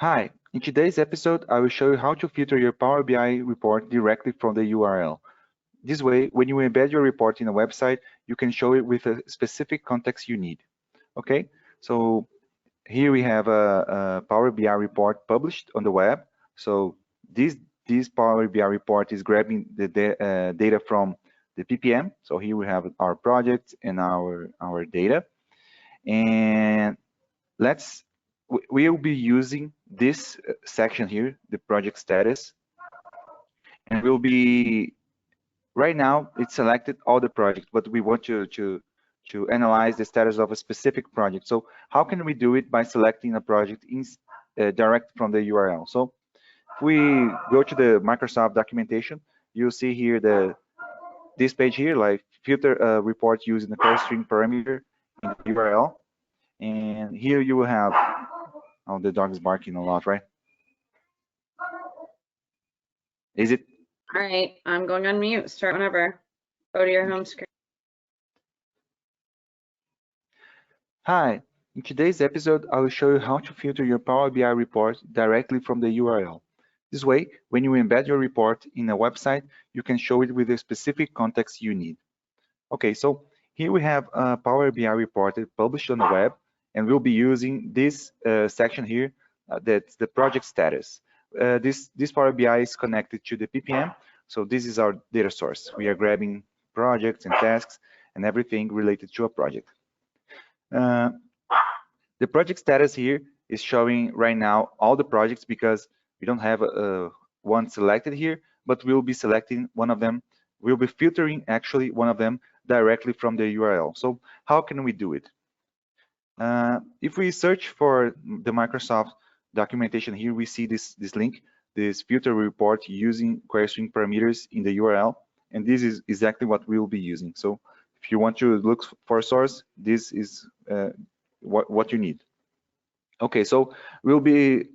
Hi, in today's episode, I will show you how to filter your Power BI report directly from the URL. This way, when you embed your report in a website, you can show it with a specific context you need. Okay, so here we have a Power BI report published on the web. So this Power BI report is grabbing the data from the PPM. So here we have our project and our data. And let's we'll be using this section here, the project status, and we'll be right now it's selected all the projects, but we want to analyze the status of a specific project. So how can we do it by selecting a project in direct from the URL? So if we go to the Microsoft documentation, you'll see here this page here, like filter a report using the query string parameter in the URL, and here you will have. Oh, the dog is barking a lot, right? Is it? All right, I'm going on mute. Start whenever. Go to your home screen. Hi, in today's episode, I will show you how to filter your Power BI report directly from the URL. This way, when you embed your report in a website, you can show it with the specific context you need. Okay, so here we have a Power BI report published on the web, and we'll be using this section here, that's the project status. This Power BI is connected to the PPM, so this is our data source. We are grabbing projects and tasks and everything related to a project. The project status here is showing right now all the projects because we don't have one selected here, but we'll be selecting one of them. We'll be filtering actually one of them directly from the URL. So how can we do it? If we search for the Microsoft documentation here, we see this link, this filter report using query string parameters in the URL, and this is exactly what we'll be using. So if you want to look for a source, this is what you need. Okay, so we'll be,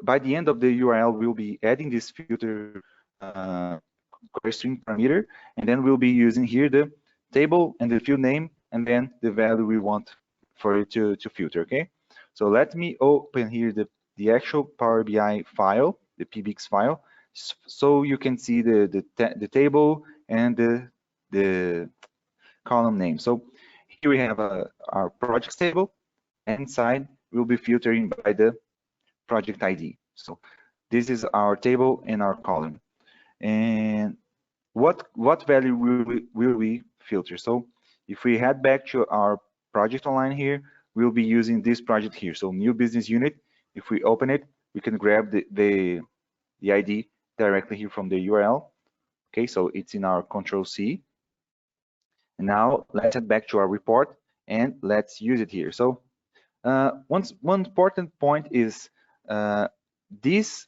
by the end of the URL, we'll be adding this filter query string parameter, and then we'll be using here the table and the field name, and then the value we want for it to filter, okay? So let me open here the actual Power BI file, the PBX file, so you can see the table and the column name. So here we have our projects table, and inside we'll be filtering by the project ID. So this is our table and our column. And what value will we filter? So if we head back to our project online here, we'll be using this project here. So new business unit. If we open it, we can grab the ID directly here from the URL. Okay, so it's in our Control C. And now let's head back to our report and let's use it here. So one important point is this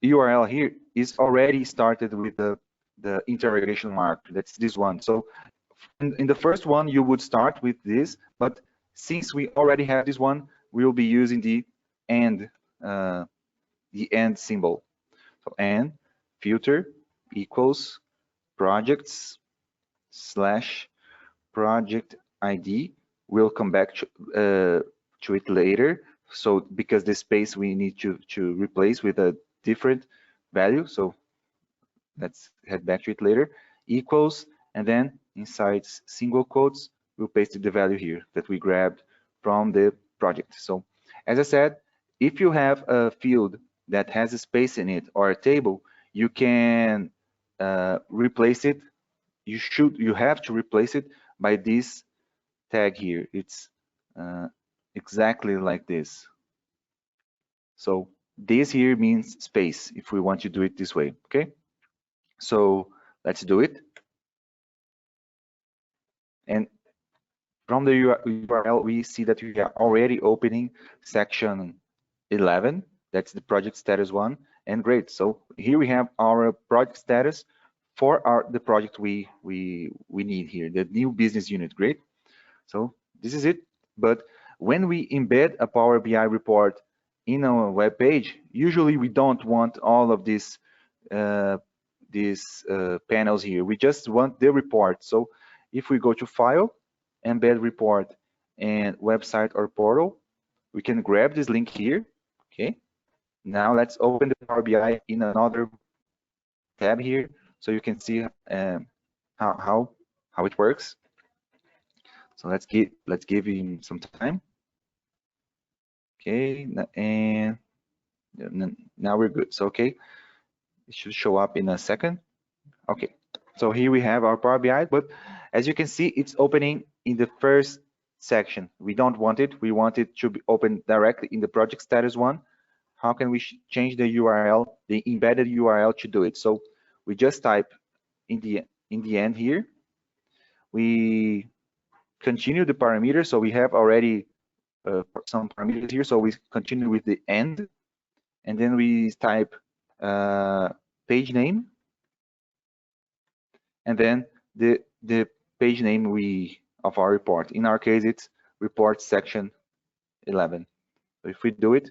URL here is already started with the interrogation mark. That's this one. So in the first one, you would start with this, but since we already have this one, we'll be using the and symbol. So and filter equals projects slash project ID. We'll come back to it later. So because the space we need to replace with a different value. So let's head back to it later. Equals, and then inside single quotes, we'll paste the value here that we grabbed from the project. So as I said, if you have a field that has a space in it or a table, you can replace it. You have to replace it by this tag here. It's exactly like this. So this here means space if we want to do it this way, okay? So let's do it. And from the URL, we see that we are already opening section 11. That's the project status one. And great. So here we have our project status for the project we need here, the new business unit. Great. So this is it. But when we embed a Power BI report in our web page, usually we don't want all of these panels here. We just want the report. So if we go to File, Embed Report, and Website or Portal, we can grab this link here. Okay. Now let's open the Power BI in another tab here, so you can see how it works. So let's give him some time. Okay, and now we're good. So okay, it should show up in a second. Okay, so here we have our Power BI, but as you can see, it's opening in the first section. We don't want it. We want it to be open directly in the project status one. How can we change the URL, the embedded URL to do it? So we just type in the end here. We continue the parameters. So we have already some parameters here. So we continue with the end, and then we type page name, and then the page name of our report. In our case, it's report section 11. So if we do it,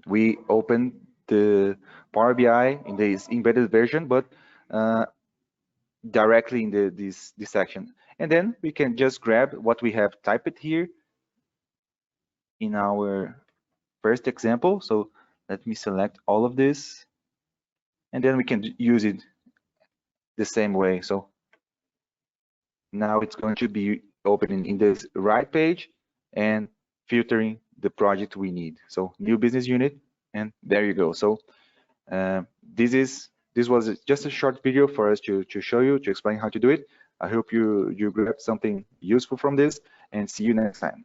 we open the Power BI in this embedded version, but directly in this section. And then we can just grab what we have typed here in our first example. So let me select all of this, and then we can use it the same way. So now it's going to be opening in this right page and filtering the project we need. So new business unit, and there you go. So this was just a short video for us to show you, to explain how to do it. I hope you grabbed something useful from this, and see you next time.